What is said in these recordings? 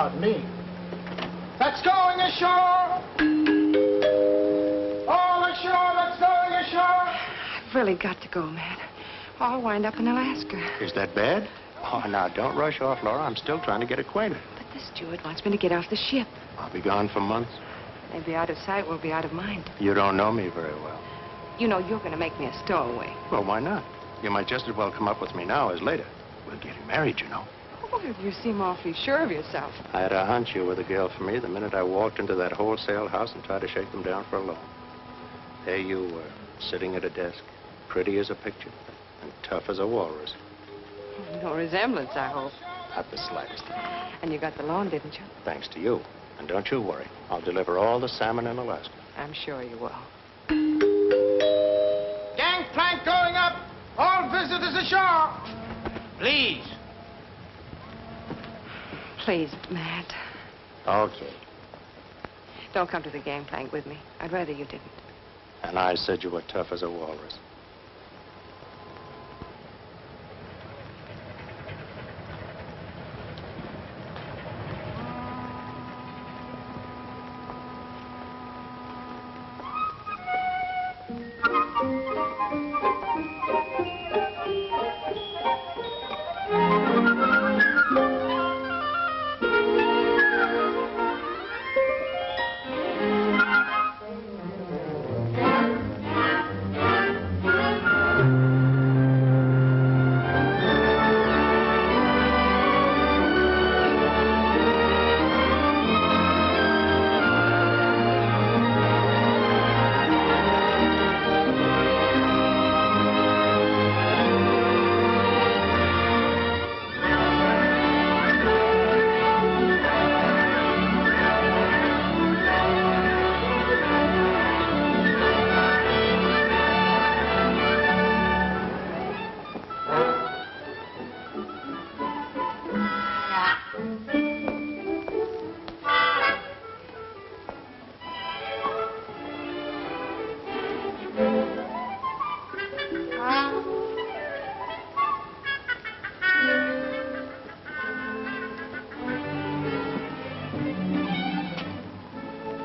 Pardon me. That's going ashore! All ashore, that's going ashore! I've really got to go, Matt. I'll wind up in Alaska. Is that bad? Oh, now, don't rush off, Laura. I'm still trying to get acquainted. But the steward wants me to get off the ship. I'll be gone for months. Maybe out of sight, we'll be out of mind. You don't know me very well. You know you're going to make me a stowaway. Well, why not? You might just as well come up with me now as later. We're getting married, you know. Oh, you seem awfully sure of yourself. I had a hunch you were the girl for me the minute I walked into that wholesale house and tried to shake them down for a loan. There you were, sitting at a desk, pretty as a picture, and tough as a walrus. No resemblance, I hope. Not the slightest. And you got the loan, didn't you? Thanks to you. And don't you worry. I'll deliver all the salmon in Alaska. I'm sure you will. Gangplank going up! All visitors ashore! Please. Please, Matt. Okay. Don't come to the gangplank with me. I'd rather you didn't. And I said you were tough as a walrus.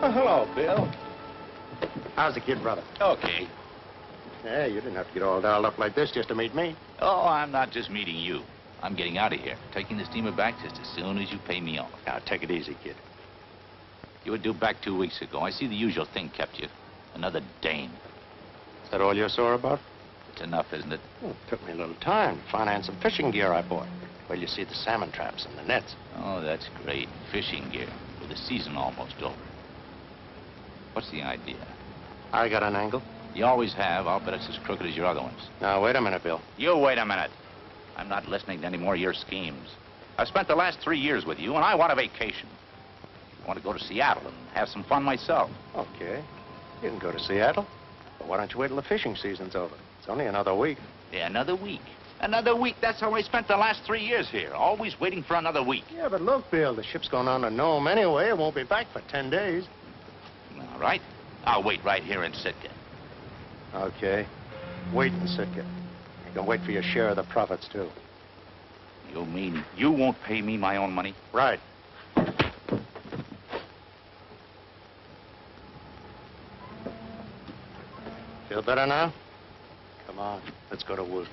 Hello, Bill. How's the kid, brother? Okay. Yeah, you didn't have to get all dolled up like this just to meet me. Oh, I'm not just meeting you. I'm getting out of here. Taking the steamer back just as soon as you pay me off. Now, take it easy, kid. You were due back 2 weeks ago. I see the usual thing kept you. Another dame. Is that all you're sore about? It's enough, isn't it? Well, it took me a little time to finance some fishing gear I bought. Well, you see the salmon traps and the nets. Oh, that's great. Fishing gear. With the season almost over. What's the idea? I got an angle. You always have. I'll bet it's as crooked as your other ones. Now, wait a minute, Bill. You wait a minute. I'm not listening to any more of your schemes. I've spent the last 3 years with you, and I want a vacation. I want to go to Seattle and have some fun myself. Okay. You can go to Seattle. But why don't you wait till the fishing season's over? It's only another week. Yeah, another week. Another week. That's how I spent the last 3 years here. Always waiting for another week. Yeah, but look, Bill, the ship's going on to Nome anyway. It won't be back for 10 days. All right. I'll wait right here in Sitka. Okay. Wait in Sitka. You can wait for your share of the profits, too. You mean you won't pay me my own money? Right. Feel better now? Come on, let's go to work.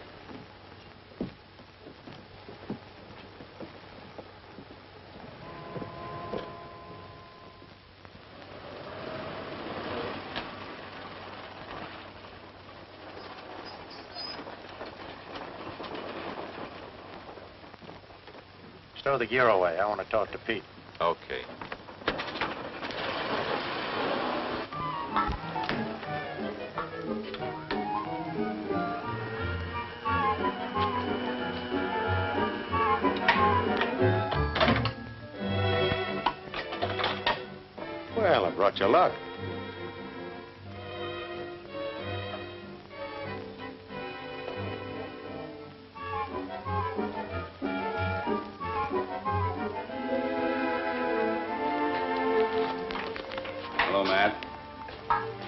Stow the gear away. I want to talk to Pete. Okay. Well, I brought you luck. Hello, Matt.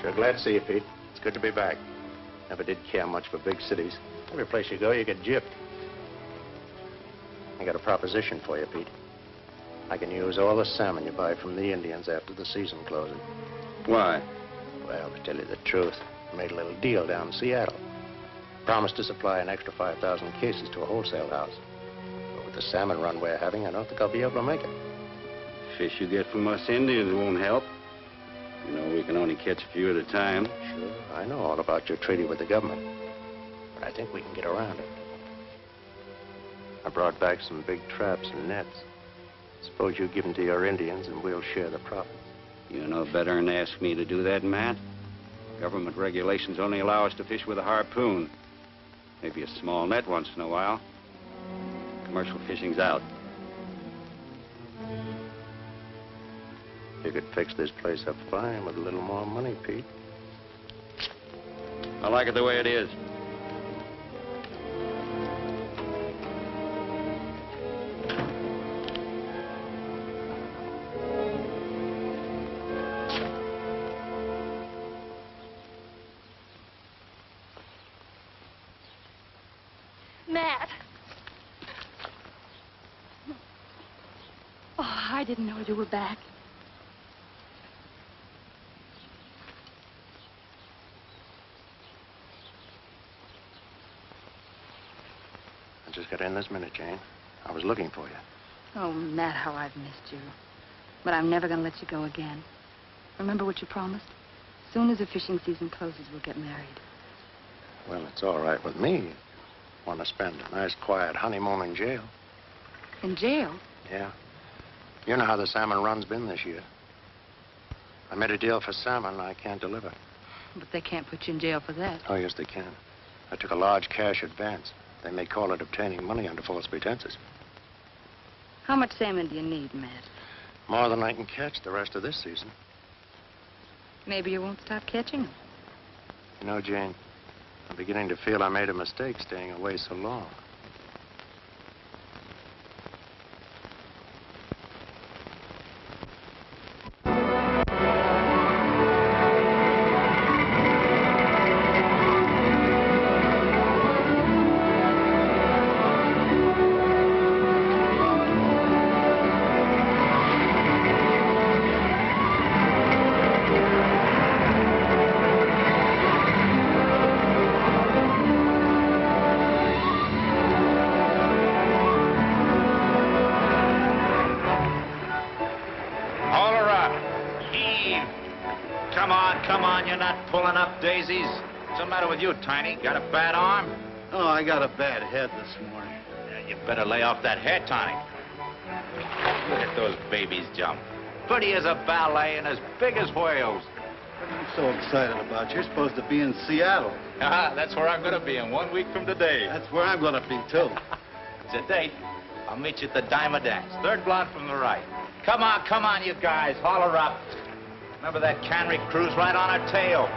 Sure glad to see you, Pete. It's good to be back. Never did care much for big cities. Every place you go, you get gypped. I got a proposition for you, Pete. I can use all the salmon you buy from the Indians after the season closes. Why? Well, to tell you the truth, I made a little deal down in Seattle. Promised to supply an extra 5,000 cases to a wholesale house. But with the salmon run we're having, I don't think I'll be able to make it. Fish you get from us Indians won't help. You know, we can only catch a few at a time. Sure, I know all about your treaty with the government. But I think we can get around it. I brought back some big traps and nets. Suppose you give them to your Indians and we'll share the profits. You know better than to ask me to do that, Matt. Government regulations only allow us to fish with a harpoon. Maybe a small net once in a while. Commercial fishing's out. You could fix this place up fine with a little more money, Pete. I like it the way it is. Matt. Oh, I didn't know you were back. I just got in this minute, Jane. I was looking for you. Oh, Matt, how I've missed you. But I'm never going to let you go again. Remember what you promised? As soon as the fishing season closes, we'll get married. Well, it's all right with me. Want to spend a nice, quiet honeymoon in jail. In jail? Yeah. You know how the salmon run's been this year. I made a deal for salmon I can't deliver. But they can't put you in jail for that. Oh, yes, they can. I took a large cash advance. They may call it obtaining money under false pretenses. How much salmon do you need, Matt? More than I can catch the rest of this season. Maybe you won't stop catching them. You know, Jane, I'm beginning to feel I made a mistake staying away so long. Daisies. What's the matter with you, Tiny? Got a bad arm? Oh, I got a bad head this morning. Yeah, you better lay off that head, Tiny. Look at those babies jump. Pretty as a ballet and as big as whales. I'm so excited about you. You're supposed to be in Seattle. That's where I'm going to be in 1 week from today. That's where I'm going to be, too. It's a date. I'll meet you at the Diamond Dance. Third blonde from the right. Come on, you guys. Holler up. Remember that cannery cruise right on our tail?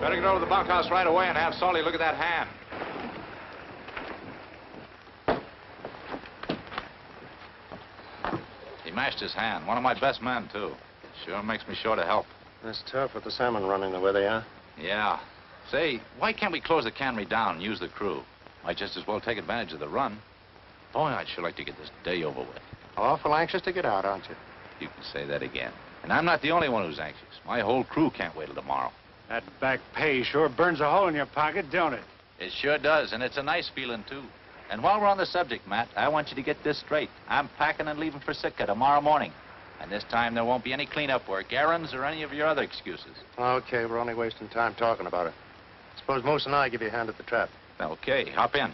Better get over to the bunkhouse right away and have Salty look at that hand. He mashed his hand. One of my best men, too. Sure makes me sure to help. It's tough with the salmon running the way they are. Yeah. Say, why can't we close the cannery down and use the crew? Might just as well take advantage of the run. Boy, I'd sure like to get this day over with. Awful anxious to get out, aren't you? You can say that again. And I'm not the only one who's anxious. My whole crew can't wait till tomorrow. That back pay sure burns a hole in your pocket, don't it? It sure does, and it's a nice feeling, too. And while we're on the subject, Matt, I want you to get this straight. I'm packing and leaving for Sitka tomorrow morning. And this time there won't be any cleanup work, errands, or any of your other excuses. Okay, we're only wasting time talking about it. Suppose Moose and I give you a hand at the trap. Okay, hop in.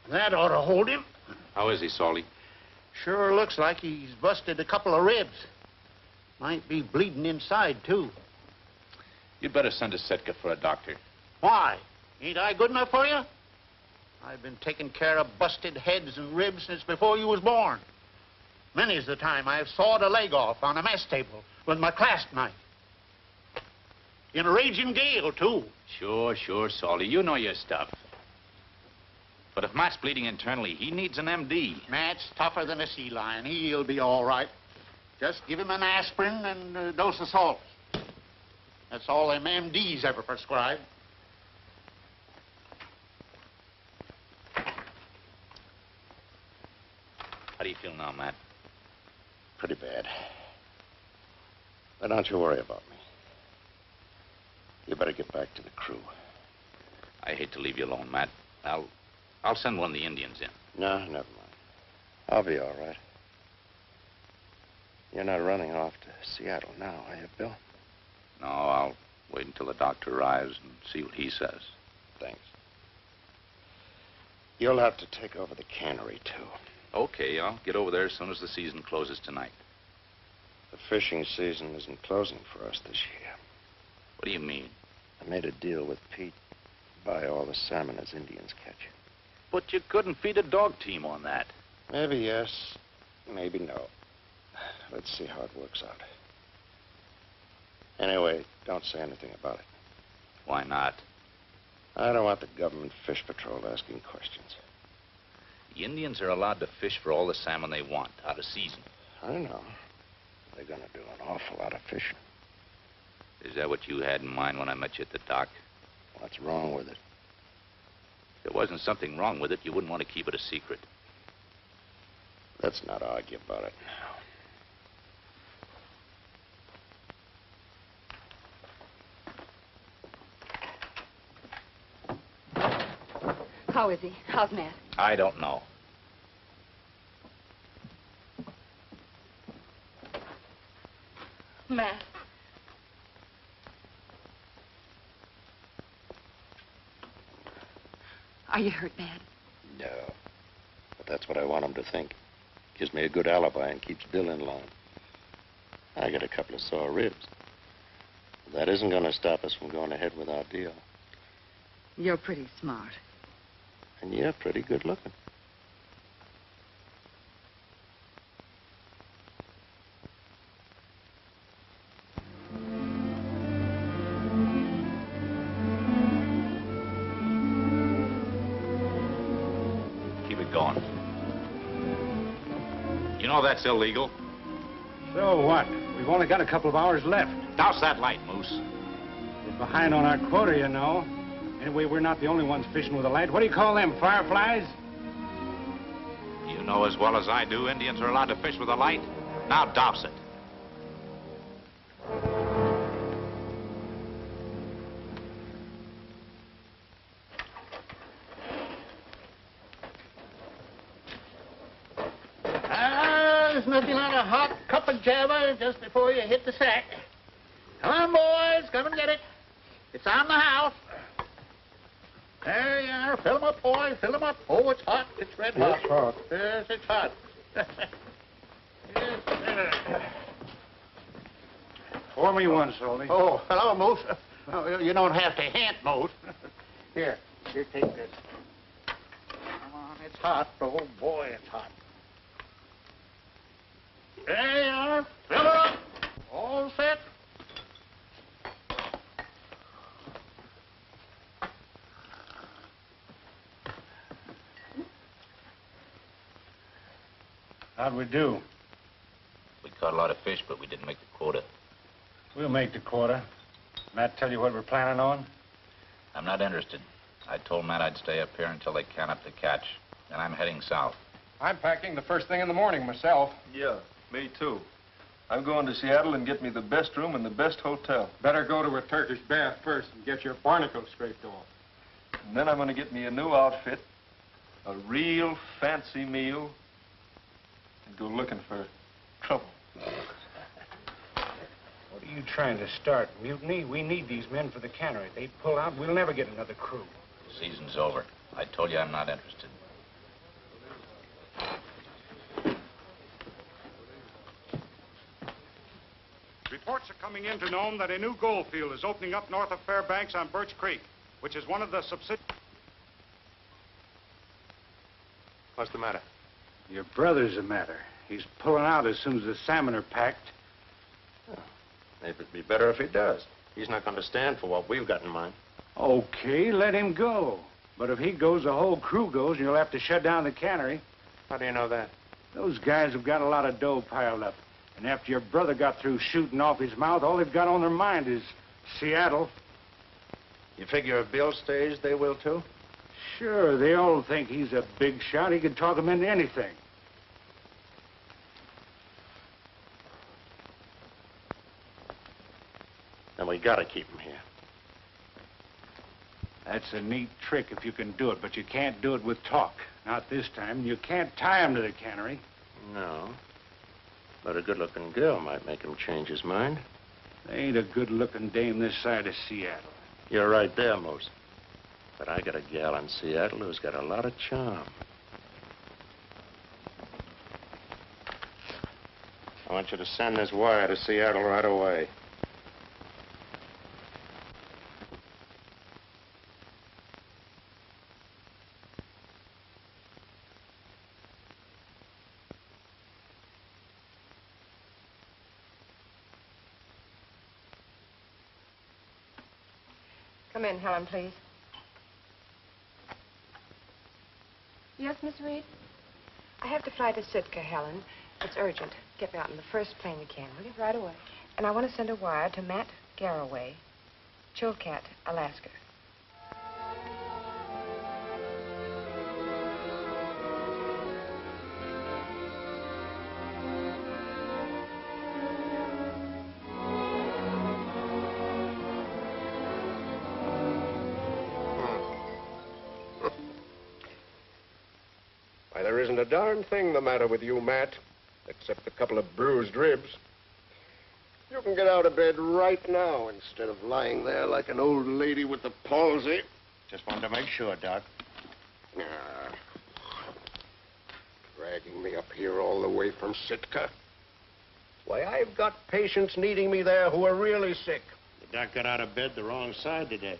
That ought to hold him. How is he, Salty? Sure looks like he's busted a couple of ribs. Might be bleeding inside, too. You'd better send to Sitka for a doctor. Why? Ain't I good enough for you? I've been taking care of busted heads and ribs since before you was born. Many's the time I've sawed a leg off on a mess table with my clasp knife. In a raging gale, too. Sure, Salty. You know your stuff. But if Matt's bleeding internally, he needs an MD. Matt's tougher than a sea lion. He'll be all right. Just give him an aspirin and a dose of salt. That's all them MDs ever prescribe. How do you feel now, Matt? Pretty bad. But don't you worry about me. You better get back to the crew. I hate to leave you alone, Matt. I'll send one of the Indians in. No, never mind. I'll be all right. You're not running off to Seattle now, are you, Bill? No, I'll wait until the doctor arrives and see what he says. Thanks. You'll have to take over the cannery, too. Okay, I'll get over there as soon as the season closes tonight. The fishing season isn't closing for us this year. What do you mean? I made a deal with Pete to buy all the salmon as Indians catch. But you couldn't feed a dog team on that. Maybe yes, maybe no. Let's see how it works out. Anyway, don't say anything about it. Why not? I don't want the government fish patrol asking questions. The Indians are allowed to fish for all the salmon they want, out of season. I know. They're going to do an awful lot of fishing. Is that what you had in mind when I met you at the dock? What's wrong with it? If there wasn't something wrong with it, you wouldn't want to keep it a secret. Let's not argue about it now. How is he? How's Matt? I don't know. Matt. Are you hurt bad? No. But that's what I want him to think. Gives me a good alibi and keeps Bill in line. I got a couple of sore ribs. But that isn't going to stop us from going ahead with our deal. You're pretty smart. And you're pretty good looking. Keep it going. You know that's illegal. So what? We've only got a couple of hours left. Douse that light, Moose. We're behind on our quota, you know. Anyway, we're not the only ones fishing with a light. What do you call them, fireflies? You know as well as I do, Indians are allowed to fish with a light. Now douse it. There's nothing like a hot cup of java just before you hit the sack. Come on, boys, come and get it. It's on the house. There you are. Fill 'em up, boys. Fill 'em up. Oh, it's hot. It's red hot. It's hot. Yes, it's hot. Yes. Pour me one, Salty. Oh, hello, Moose. Oh, you don't have to hint, Moose. Here, take this. Come on, it's hot. Oh, boy, it's hot. There you are. Fill her up. All set. How'd we do? We caught a lot of fish, but we didn't make the quota. We'll make the quota. Matt tell you what we're planning on? I'm not interested. I told Matt I'd stay up here until they can up the catch. And I'm heading south. I'm packing the first thing in the morning myself. Yeah, me too. I'm going to Seattle and get me the best room in the best hotel. Better go to a Turkish bath first and get your barnacles scraped off. And then I'm going to get me a new outfit, a real fancy meal, and go looking for trouble. What are you trying to start? Mutiny? We need these men for the cannery. They pull out, we'll never get another crew. The season's over. I told you I'm not interested. Reports are coming in to Nome that a new gold field is opening up north of Fairbanks on Birch Creek, which is one of the subsidiaries. What's the matter? Your brother's the matter. He's pulling out as soon as the salmon are packed. Oh, maybe it'd be better if he does. He's not going to stand for what we've got in mind. Okay, let him go. But if he goes, the whole crew goes, and you'll have to shut down the cannery. How do you know that? Those guys have got a lot of dough piled up. And after your brother got through shooting off his mouth, all they've got on their mind is Seattle. You figure if Bill stays, they will too? Sure, they all think he's a big shot. He can talk them into anything. Then we gotta keep him here. That's a neat trick if you can do it, but you can't do it with talk. Not this time. You can't tie him to the cannery. No. But a good-looking girl might make him change his mind. There ain't a good-looking dame this side of Seattle. You're right there, Moose. But I got a gal in Seattle who's got a lot of charm. I want you to send this wire to Seattle right away. Come in, Helen, please. Yes, Miss Reed? I have to fly to Sitka, Helen. It's urgent. Get me out in the first plane you can, will you? Right away. And I want to send a wire to Matt Garraway, Chilkat, Alaska. Why, there isn't a darn thing the matter with you, Matt, except a couple of bruised ribs. You can get out of bed right now instead of lying there like an old lady with the palsy. Just wanted to make sure, Doc. Ah. Dragging me up here all the way from Sitka. Why, I've got patients needing me there who are really sick. The doc got out of bed the wrong side today.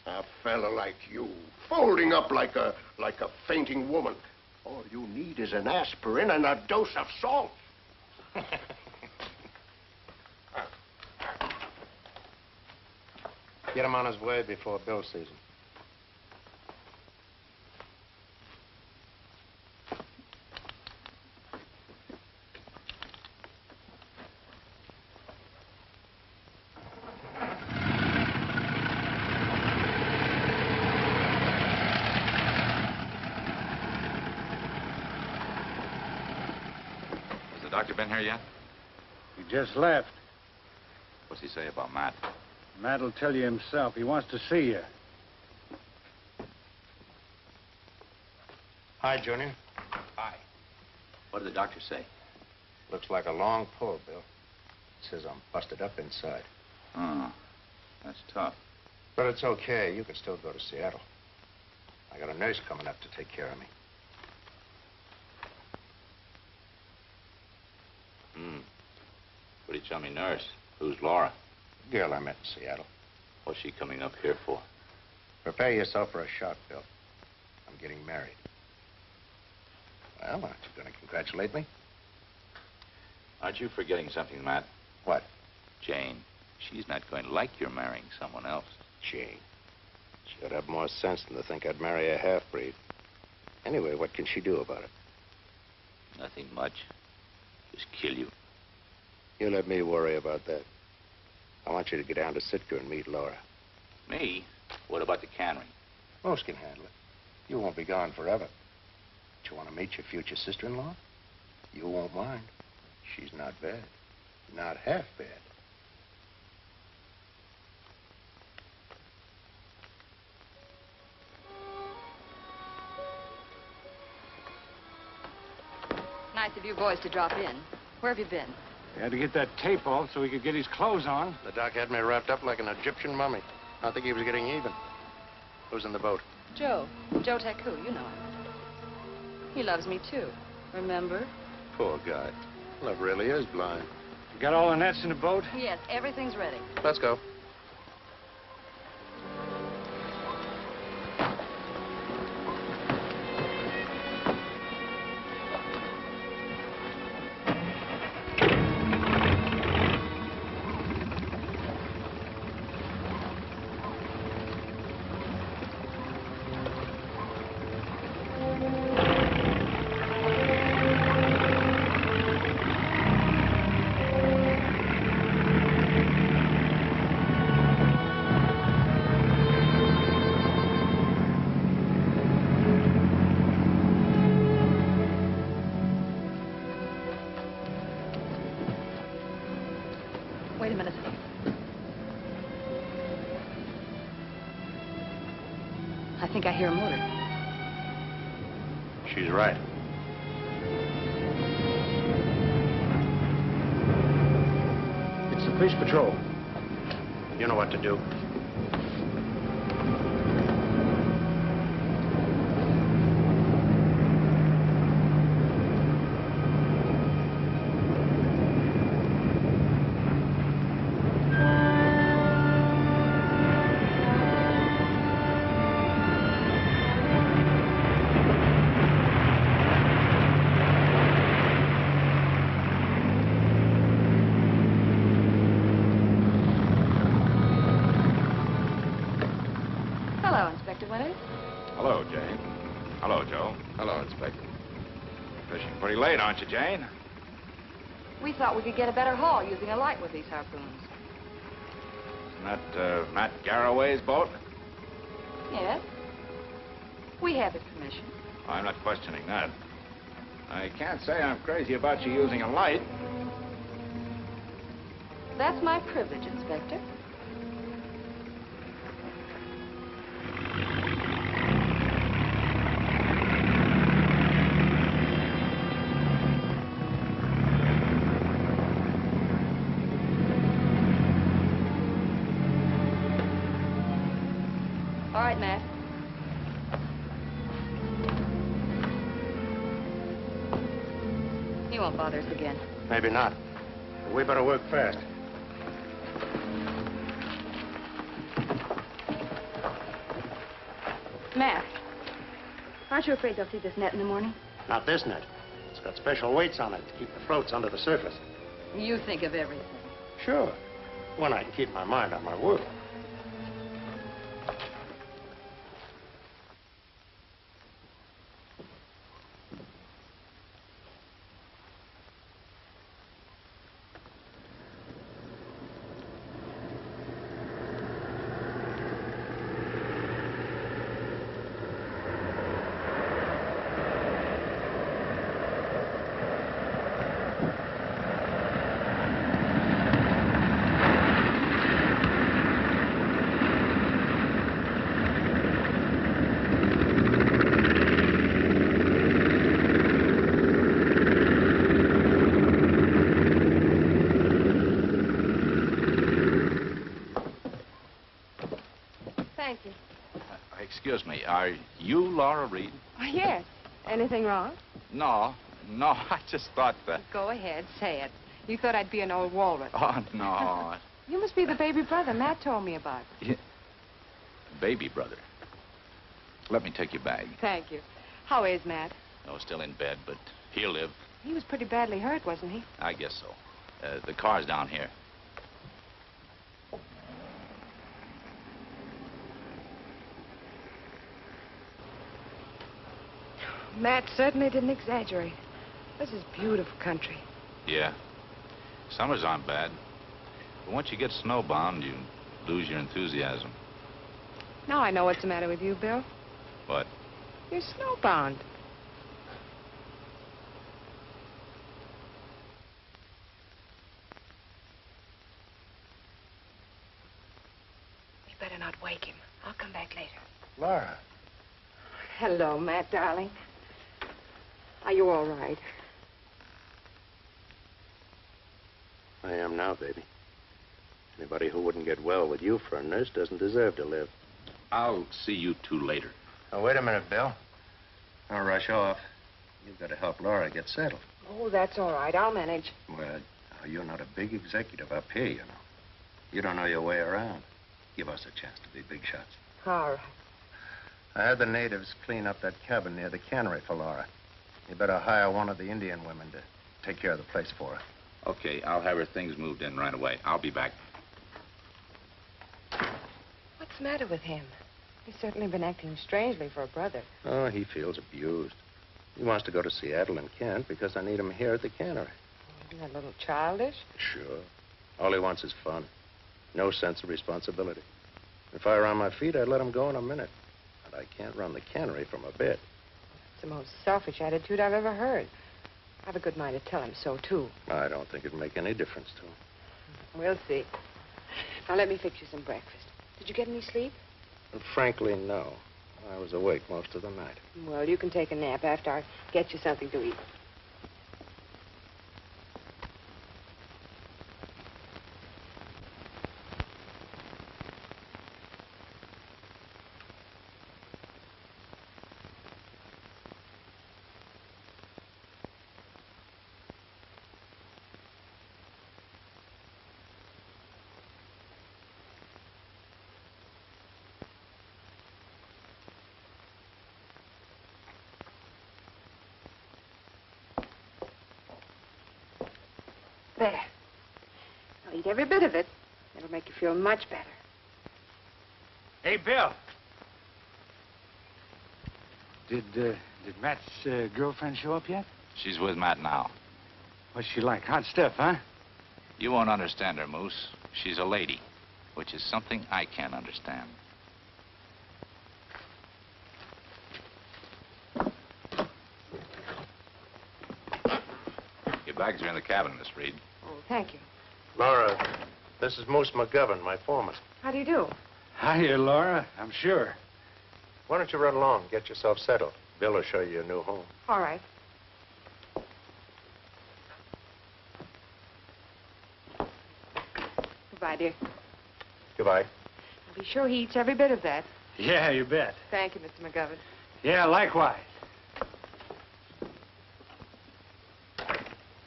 A fella like you, folding up like a fainting woman. All you need is an aspirin and a dose of salt. Get him on his way before Bill sees him. Doctor been here yet? He just left. What's he say about Matt? Matt'll tell you himself. He wants to see you. Hi, Junior. Hi. What did the doctor say? Looks like a long pull, Bill. Says I'm busted up inside. Oh, that's tough. But it's okay. You can still go to Seattle. I got a nurse coming up to take care of me. What did you tell me, nurse? Who's Laura? Girl I met in Seattle. What's she coming up here for? Prepare yourself for a shock, Bill. I'm getting married. Well, aren't you going to congratulate me? Aren't you forgetting something, Matt? What? Jane. She's not going to like your marrying someone else. Jane. She ought to have more sense than to think I'd marry a half-breed. Anyway, what can she do about it? Nothing much. Just kill you. You let me worry about that. I want you to get down to Sitka and meet Laura. Me? What about the cannery? Most can handle it. You won't be gone forever. But you want to meet your future sister-in-law? You won't mind. She's not bad. Not half bad. Nice of you boys to drop in. Where have you been? He had to get that tape off so he could get his clothes on. The doc had me wrapped up like an Egyptian mummy. I think he was getting even. Who's in the boat? Joe. Joe Taku, you know him. He loves me, too. Remember? Poor guy. Conliffe really is blind. You got all the nets in the boat? Yes, everything's ready. Let's go. Wait a minute. I think I hear a motor. She's right. It's the police patrol. You know what to do. Hello, Inspector Winters. Hello, Jane. Hello, Joe. Hello, Inspector. Fishing pretty late, aren't you, Jane? We thought we could get a better haul using a light with these harpoons. Isn't that Matt Garraway's boat? Yes. We have his permission. I'm not questioning that. I can't say I'm crazy about you using a light. That's my privilege, Inspector. All right, Matt. He won't bother us again. Maybe not. But we better work fast. Matt, aren't you afraid they'll see this net in the morning? Not this net. It's got special weights on it to keep the floats under the surface. You think of everything. Sure. When I can keep my mind on my work. Thank you. Excuse me, are you Laura Reed? Oh, yes. Anything wrong? No, I just thought that. Go ahead, say it. You thought I'd be an old walrus. Oh, no. You must be the baby brother Matt told me about. Yeah. Baby brother. Let me take your bag. Thank you. How is Matt? No, still in bed, but he'll live. He was pretty badly hurt, wasn't he? I guess so. The car's down here. Matt certainly didn't exaggerate. This is beautiful country. Yeah. Summers aren't bad. But once you get snowbound, you lose your enthusiasm. Now I know what's the matter with you, Bill. What? You're snowbound. We better not wake him. I'll come back later. Laura. Hello, Matt, darling. Are you all right? I am now, baby. Anybody who wouldn't get well with you for a nurse doesn't deserve to live. I'll see you two later. Now, wait a minute, Bill. Don't rush off. You've got to help Laura get settled. Oh, that's all right. I'll manage. Well, you're not a big executive up here, you know. You don't know your way around. Give us a chance to be big shots. All right. I had the natives clean up that cabin near the cannery for Laura. You better hire one of the Indian women to take care of the place for her. Okay, I'll have her things moved in right away. I'll be back. What's the matter with him? He's certainly been acting strangely for a brother. Oh, he feels abused. He wants to go to Seattle and can't because I need him here at the cannery. Isn't that a little childish? Sure. All he wants is fun. No sense of responsibility. If I were on my feet, I'd let him go in a minute. But I can't run the cannery from a bed. It's the most selfish attitude I've ever heard. I have a good mind to tell him so, too. I don't think it'd make any difference to him. We'll see. Now, let me fix you some breakfast. Did you get any sleep? Frankly, no. I was awake most of the night. Well, you can take a nap after I get you something to eat. There. I'll eat every bit of it. It'll make you feel much better. Hey, Bill. Did Matt's girlfriend show up yet? She's with Matt now. What's she like? Hot stuff, huh? You won't understand her, Moose. She's a lady, which is something I can't understand. Your bags are in the cabin, Miss Reed. Oh, thank you. Laura, this is Moose McGovern, my foreman. How do you do? Hiya, Laura. I'm sure. Why don't you run along, get yourself settled? Bill will show you your new home. All right. Goodbye, dear. Goodbye. I'll be sure he eats every bit of that. Yeah, you bet. Thank you, Mr. McGovern. Yeah, likewise.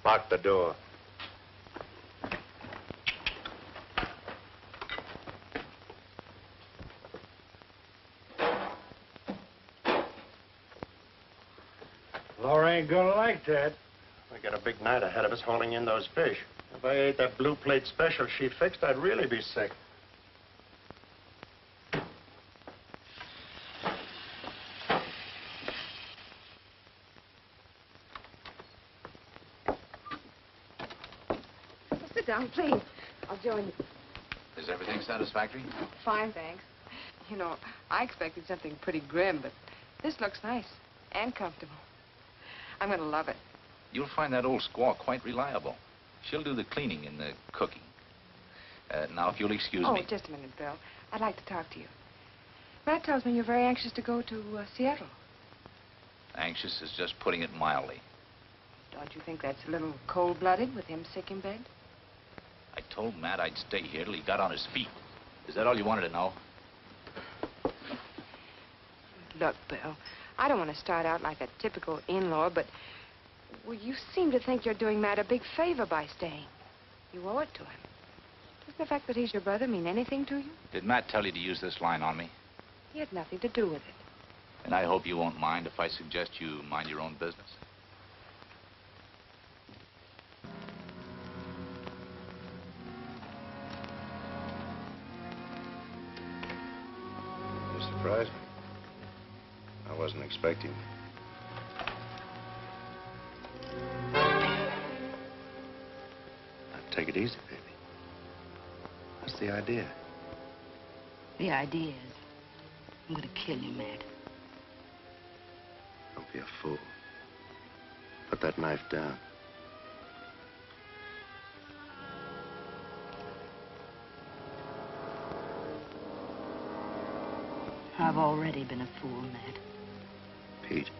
Lock the door. Laura ain't gonna like that. We got a big night ahead of us hauling in those fish. If I ate that blue plate special she fixed, I'd really be sick. Sit down, please. I'll join you. Is everything satisfactory? Fine, thanks. You know, I expected something pretty grim, but this looks nice and comfortable. I'm going to love it. You'll find that old squaw quite reliable. She'll do the cleaning and the cooking. Now, if you'll excuse me. Oh, just a minute, Bill. I'd like to talk to you. Matt tells me you're very anxious to go to Seattle. Anxious is just putting it mildly. Don't you think that's a little cold-blooded with him sick in bed? I told Matt I'd stay here till he got on his feet. Is that all you wanted to know? Look, Bill, I don't want to start out like a typical in-law, but well, you seem to think you're doing Matt a big favor by staying. You owe it to him. Doesn't the fact that he's your brother mean anything to you? Did Matt tell you to use this line on me? He had nothing to do with it. And I hope you won't mind if I suggest you mind your own business. You surprised me. I wasn't expecting it. Now, take it easy, baby. What's the idea? The idea is, I'm going to kill you, Matt. Don't be a fool. Put that knife down. I've already been a fool, Matt. Pete,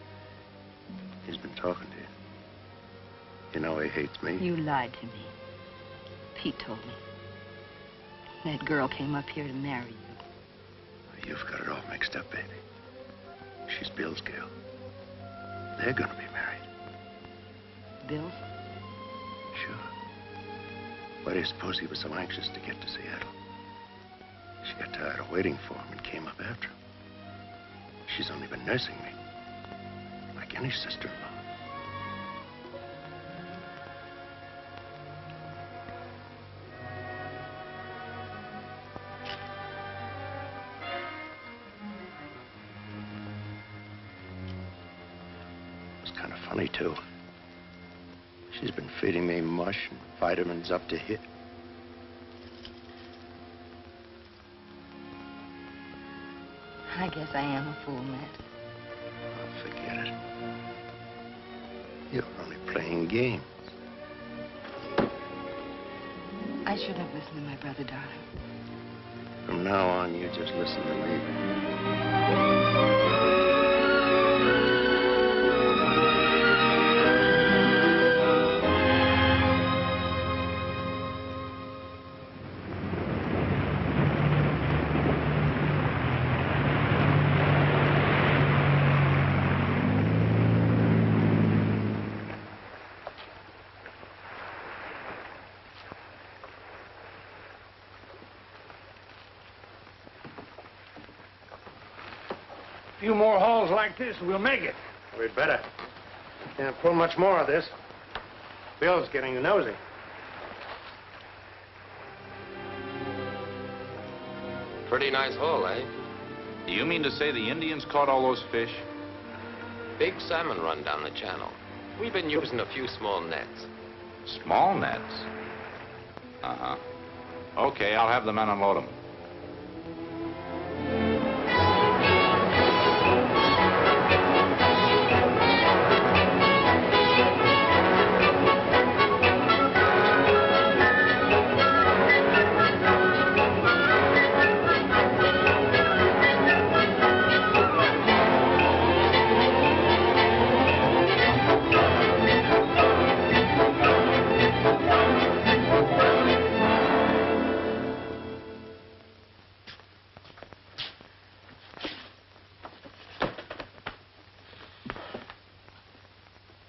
he's been talking to you. You know he hates me. You lied to me. Pete told me. That girl came up here to marry you. You've got it all mixed up, baby. She's Bill's gal. They're gonna be married. bills? Sure. Why do you suppose he was so anxious to get to Seattle? She got tired of waiting for him and came up after him. She's only been nursing me, like any sister-in-law. It's kind of funny, too. She's been feeding me mush and vitamins up to here. I guess I am a fool, Matt. Oh, forget it. You're only playing games. I should have listened to my brother, darling. From now on, you just listen to me. A few more hauls like this, we'll make it. We'd better. Can't pull much more of this. Bill's getting nosy. Pretty nice haul, eh? Do you mean to say the Indians caught all those fish? Big salmon run down the channel. We've been using a few small nets. Small nets? Uh-huh. Okay, I'll have the men unload them.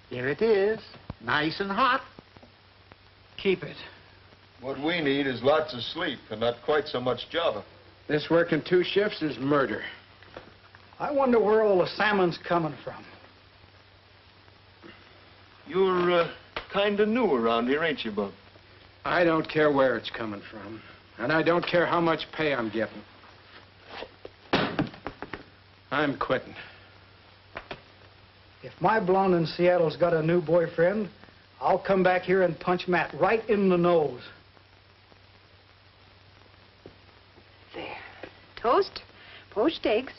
Here it is, nice and hot. Keep it. What we need is lots of sleep and not quite so much java. This working 2 shifts is murder. I wonder where all the salmon's coming from. You're kind of new around here, ain't you, Bub? I don't care where it's coming from. And I don't care how much pay I'm getting. I'm quitting. If my blonde in Seattle's got a new boyfriend, I'll come back here and punch Matt right in the nose. There. Toast, poached eggs,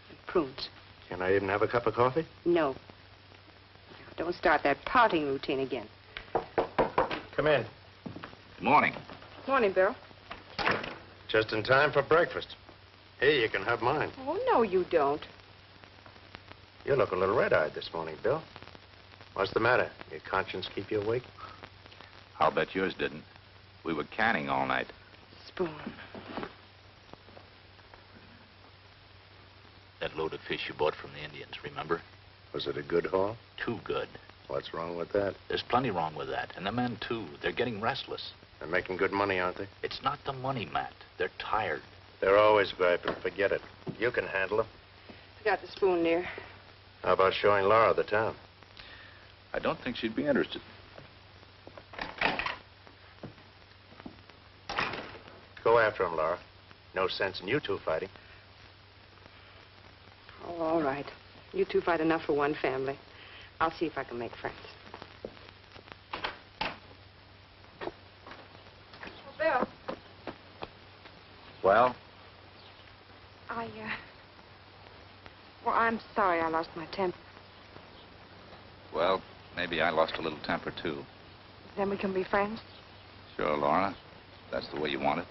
and prunes. Can I even have a cup of coffee? No. Now, don't start that pouting routine again. Come in. Good morning. Morning, Bill. Just in time for breakfast. Here, you can have mine. Oh, no, you don't. You look a little red-eyed this morning, Bill. What's the matter? Your conscience keep you awake? I'll bet yours didn't. We were canning all night. Spoon. That load of fish you bought from the Indians, remember? Was it a good haul? Too good. What's wrong with that? There's plenty wrong with that. And the men, too. They're getting restless. They're making good money, aren't they? It's not the money, Matt. They're tired. They're always griping. Forget it. You can handle them. Forgot the spoon, dear. How about showing Laura the town? I don't think she'd be interested. Go after him, Laura. No sense in you two fighting. Oh, all right. You two fight enough for one family. I'll see if I can make friends. Bill. Well? Well, I'm sorry I lost my temper. Well, maybe I lost a little temper, too. Then we can be friends? Sure, Laura. That's the way you want it.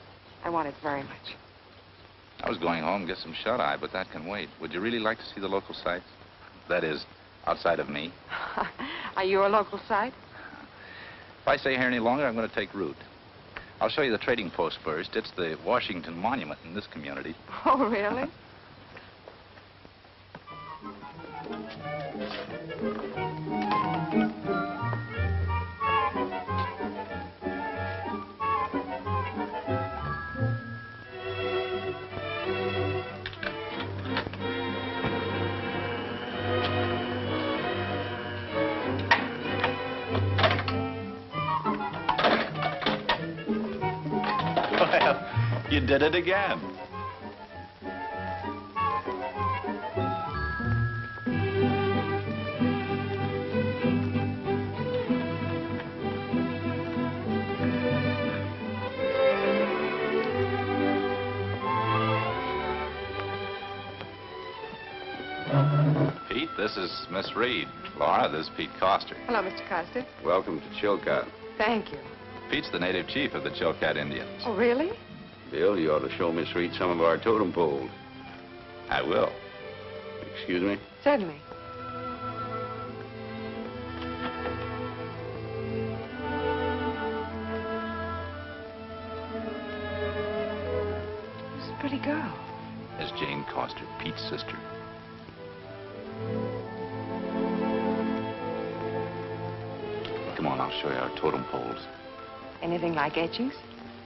I want it very much. I was going home to get some shut-eye, but that can wait. Would you really like to see the local sights? That is, outside of me. Are you a local sight? If I stay here any longer, I'm going to take root. I'll show you the trading post first. It's the Washington Monument in this community. Oh, really? Well, you did it again. Pete, this is Miss Reed. Laura, this is Pete Coster. Hello, Mr. Coster. Welcome to Chilcot. Thank you. Pete's the native chief of the Chilcat Indians. Oh, really? Bill, you ought to show Miss Reed some of our totem poles. I will. Excuse me? Certainly. Who's a pretty girl? There's Jane Coster, Pete's sister. Come on, I'll show you our totem poles. Anything like etchings?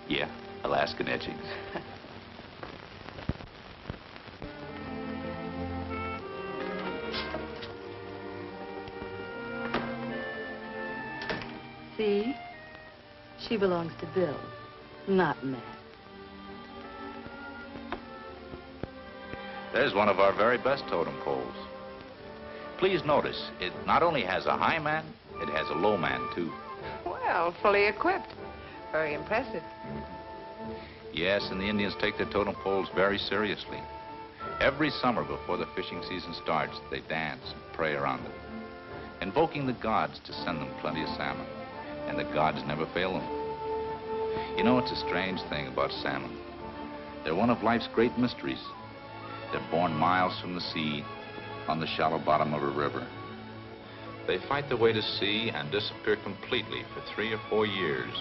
Yeah, Alaskan etchings. See? She belongs to Bill, not Matt. There's one of our very best totem poles. Please notice, it not only has a high man, it has a low man, too. Well, fully equipped. Very impressive. Yes, and the Indians take their totem poles very seriously. Every summer before the fishing season starts, they dance and pray around them, invoking the gods to send them plenty of salmon. And the gods never fail them. You know, it's a strange thing about salmon. They're one of life's great mysteries. They're born miles from the sea on the shallow bottom of a river. They fight their way to sea and disappear completely for 3 or 4 years.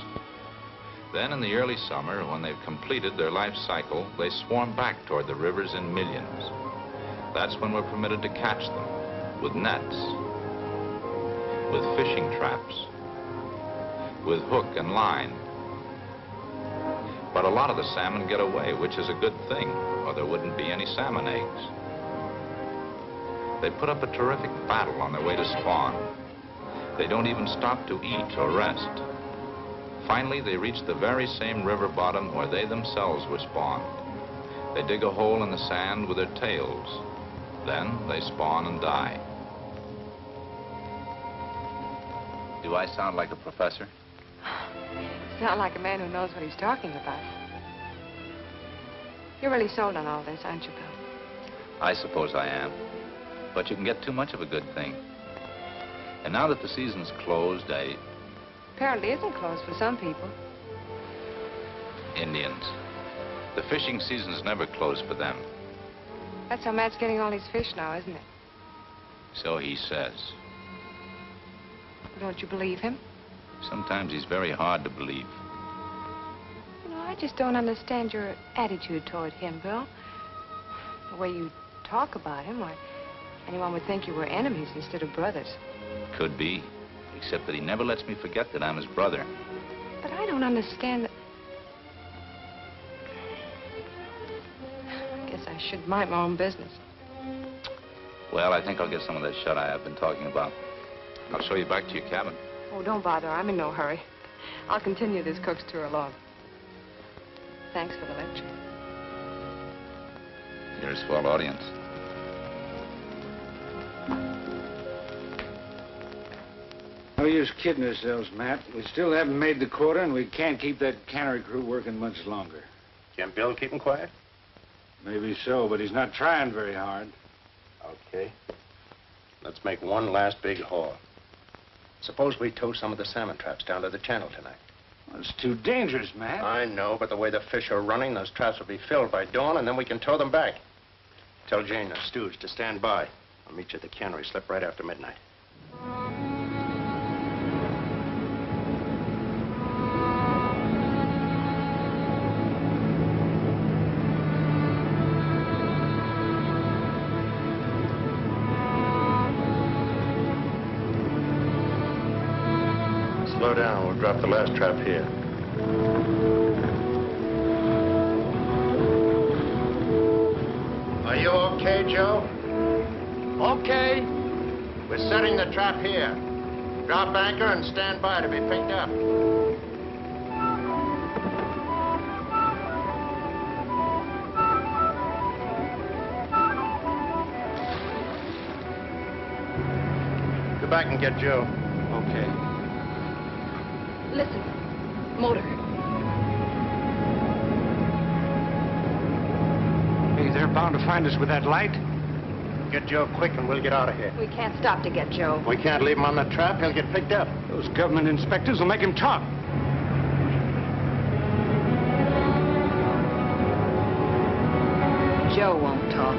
Then in the early summer, when they've completed their life cycle, they swarm back toward the rivers in millions. That's when we're permitted to catch them with nets, with fishing traps, with hook and line. But a lot of the salmon get away, which is a good thing, or there wouldn't be any salmon eggs. They put up a terrific battle on their way to spawn. They don't even stop to eat or rest. Finally, they reach the very same river bottom where they themselves were spawned. They dig a hole in the sand with their tails. Then they spawn and die. Do I sound like a professor? Sound like a man who knows what he's talking about. You're really sold on all this, aren't you, Bill? I suppose I am. But you can get too much of a good thing. And now that the season's closed, Apparently isn't closed for some people. Indians. The fishing season's never closed for them. That's how Matt's getting all his fish now, isn't it? So he says. Don't you believe him? Sometimes he's very hard to believe. You know, I just don't understand your attitude toward him, Bill. The way you talk about him, why, anyone would think you were enemies instead of brothers. Could be, except that he never lets me forget that I'm his brother. But I don't understand that. I guess I should mind my own business. Well, I think I'll get some of that shut-eye I've been talking about. I'll show you back to your cabin. Oh, don't bother. I'm in no hurry. I'll continue this cook's tour alone. Thanks for the lecture. You're a swell audience. No use kidding ourselves, Matt. We still haven't made the quota, and we can't keep that cannery crew working much longer. Can Bill keep him quiet? Maybe so, but he's not trying very hard. Okay. Let's make one last big haul. Suppose we tow some of the salmon traps down to the channel tonight. Well, it's too dangerous, Matt. I know, but the way the fish are running, those traps will be filled by dawn, and then we can tow them back. Tell Jane, the stewardess, to stand by. I'll meet you at the cannery slip right after midnight. Slow down. We'll drop the last trap here. Are you okay, Joe? Okay. We're setting the trap here. Drop anchor and stand by to be picked up. back and get Joe. Okay. Listen, motor. Hey, they're bound to find us with that light. Get Joe quick and we'll get out of here. We can't stop to get Joe. We can't leave him on the trap. He'll get picked up. Those government inspectors will make him talk. Joe won't talk.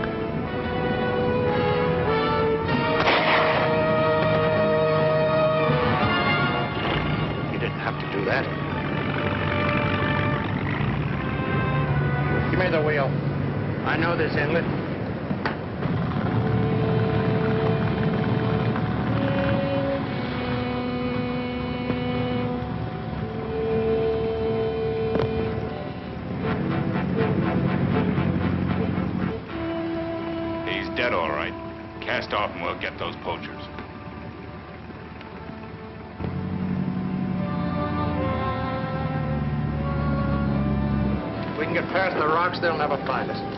You didn't have to do that. Give me the wheel. I know this inlet. Dead, all right. Cast off and we'll get those poachers. If we can get past the rocks, they'll never find us.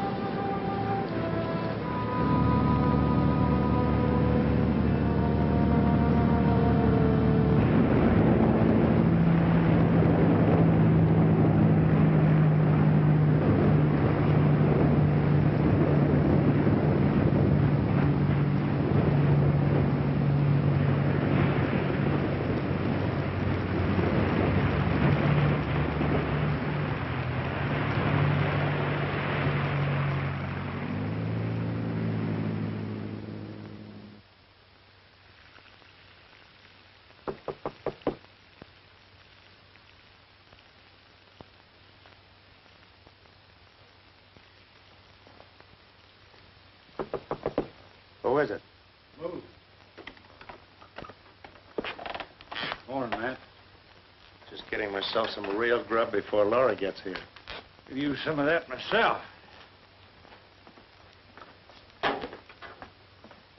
Who is it? Move. Morning, Matt. Just getting myself some real grub before Laura gets here. Could use some of that myself.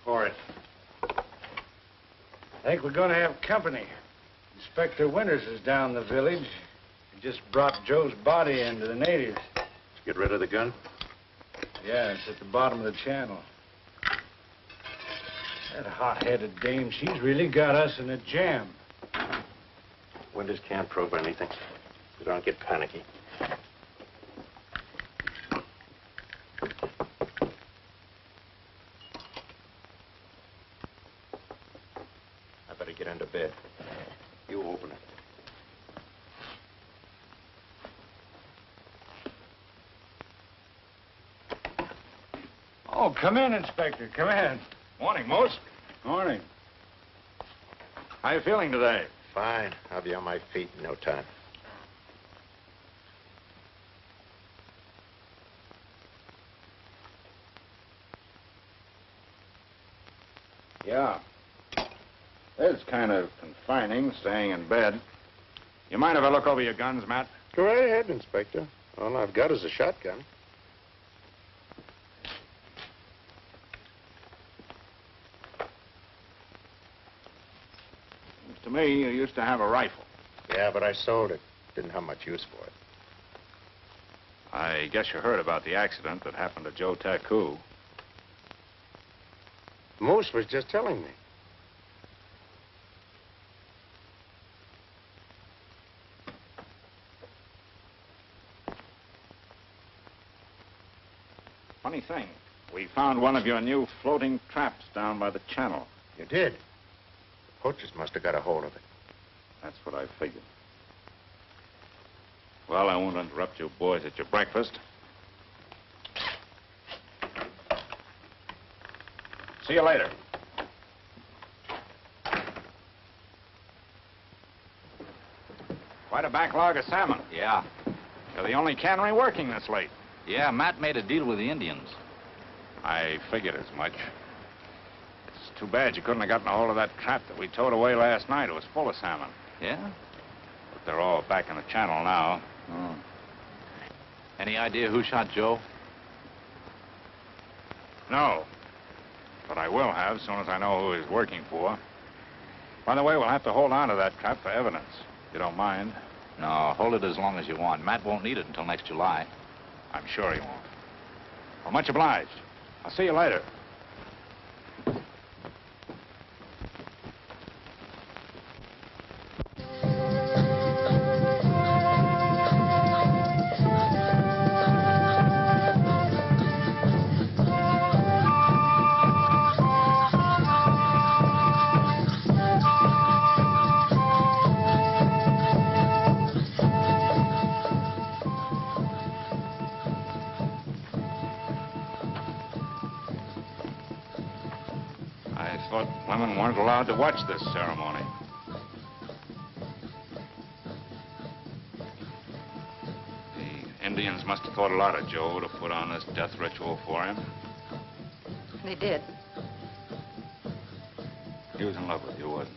Pour it. I think we're going to have company. Inspector Winters is down the village. He just brought Joe's body in to the natives. Did you get rid of the gun? Yeah, it's at the bottom of the channel. That hot-headed dame, she's really got us in a jam. Winters can't prove anything. We don't get panicky. I better get into bed. You open it. Oh, come in, Inspector, come in. Morning, Mose. Morning. How you feeling today? Fine. I'll be on my feet in no time. Yeah. It's kind of confining, staying in bed. You mind if I look over your guns, Matt? Go right ahead, Inspector. All I've got is a shotgun. To me, you used to have a rifle. Yeah, but I sold it. Didn't have much use for it. I guess you heard about the accident that happened to Joe Taku. Moose was just telling me. Funny thing, we found one of your new floating traps down by the channel. You did? The poachers must have got a hold of it. That's what I figured. Well, I won't interrupt you boys at your breakfast. See you later. Quite a backlog of salmon. Yeah. You're the only cannery working this late. Yeah, Matt made a deal with the Indians. I figured as much. It's too bad you couldn't have gotten a hold of that trap that we towed away last night. It was full of salmon. Yeah? But they're all back in the channel now. Oh. Any idea who shot Joe? No. But I will have as soon as I know who he's working for. By the way, we'll have to hold on to that trap for evidence. You don't mind? No, hold it as long as you want. Matt won't need it until next July. I'm sure he won't. Well, much obliged. I'll see you later. thought women weren't allowed to watch this ceremony. The Indians must have thought a lot of Joe to put on this death ritual for him. They did. He was in love with you, wasn't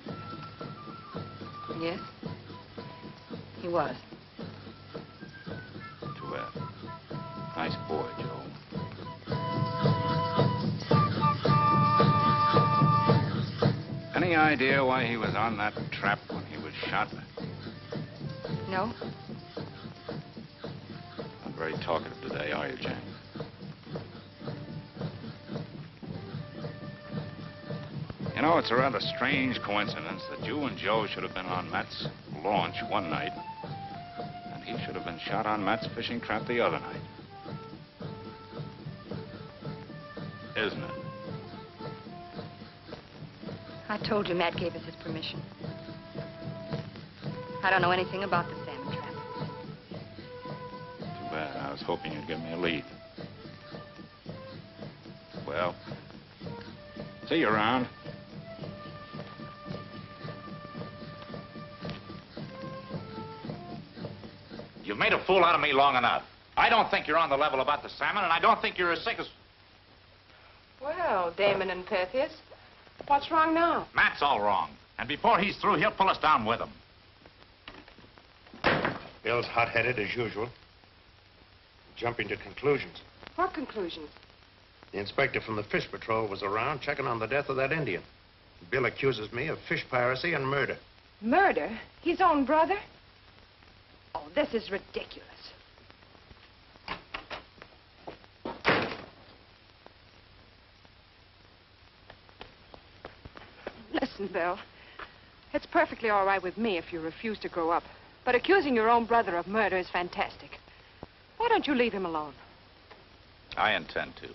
he? Yes. He was. Too bad. Nice boy, Joe. Any idea why he was on that trap when he was shot? No? Not very talkative today, are you, James? You know, it's a rather strange coincidence that you and Joe should have been on Matt's launch one night, and he should have been shot on Matt's fishing trap the other night. Isn't it? I told you Matt gave us his permission. I don't know anything about the salmon trap. Too bad. I was hoping you'd give me a lead. Well, see you around. You've made a fool out of me long enough. I don't think you're on the level about the salmon, and I don't think you're as sick as... Well, Damon and Pythias, what's wrong now? Matt's all wrong. And before he's through, he'll pull us down with him. Bill's hot-headed as usual. Jumping to conclusions. What conclusions? The inspector from the fish patrol was around checking on the death of that Indian. Bill accuses me of fish piracy and murder. Murder? His own brother? Oh, this is ridiculous. Listen, Bill. It's perfectly all right with me if you refuse to grow up. But accusing your own brother of murder is fantastic. Why don't you leave him alone? I intend to.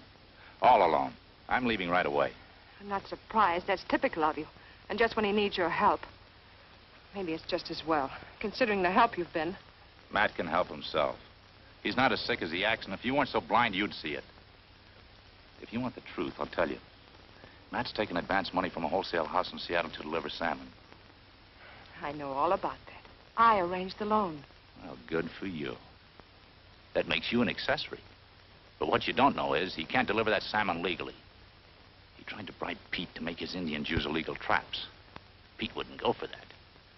All alone. I'm leaving right away. I'm not surprised. That's typical of you. And just when he needs your help. Maybe it's just as well, considering the help you've been. Matt can help himself. He's not as sick as he acts, and if you weren't so blind, you'd see it. If you want the truth, I'll tell you. Matt's taken advance money from a wholesale house in Seattle to deliver salmon. I know all about that. I arranged the loan. Well, good for you. That makes you an accessory. But what you don't know is he can't deliver that salmon legally. He tried to bribe Pete to make his Indians use illegal traps. Pete wouldn't go for that.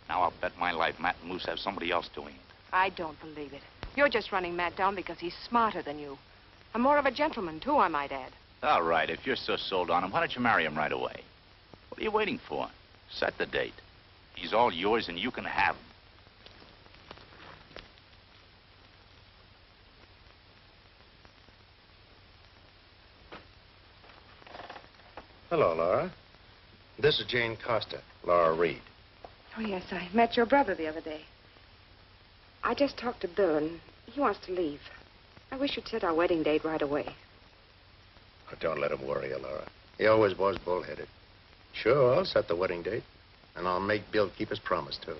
Now I'll bet my life Matt and Moose have somebody else doing it. I don't believe it. You're just running Matt down because he's smarter than you. And more of a gentleman, too, I might add. All right, if you're so sold on him, why don't you marry him right away? What are you waiting for? Set the date. He's all yours and you can have him. Hello, Laura. This is Jane Costa, Laura Reed. Oh, yes, I met your brother the other day. I just talked to Bill, and he wants to leave. I wish you'd set our wedding date right away. Oh, don't let him worry you, Laura. He always was bullheaded. Sure, I'll set the wedding date, and I'll make Bill keep his promise, too.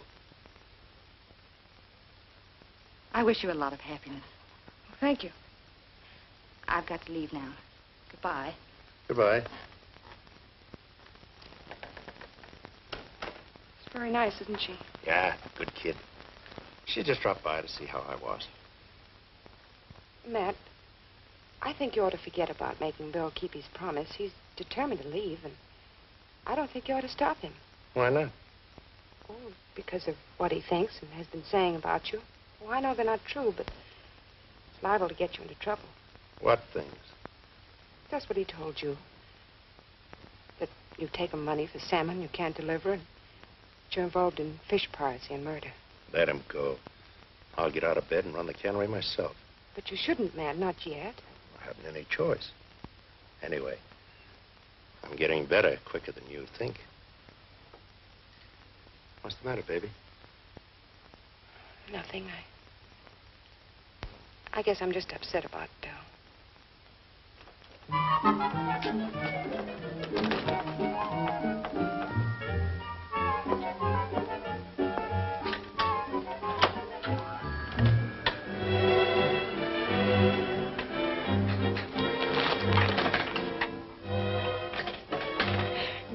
I wish you a lot of happiness. Well, thank you. I've got to leave now. Goodbye. Goodbye. She's very nice, isn't she? Yeah, good kid. She just dropped by to see how I was. Matt, I think you ought to forget about making Bill keep his promise. He's determined to leave, and I don't think you ought to stop him. Why not? Oh, because of what he thinks and has been saying about you. Oh, I know they're not true, but it's liable to get you into trouble. What things? That's what he told you. That you've taken money for salmon you can't deliver, and that you're involved in fish piracy and murder. Let him go. I'll get out of bed and run the cannery myself. But you shouldn't, Matt, not yet. I haven't any choice. Anyway, I'm getting better quicker than you think. What's the matter, baby? Nothing. I guess I'm just upset about Bill.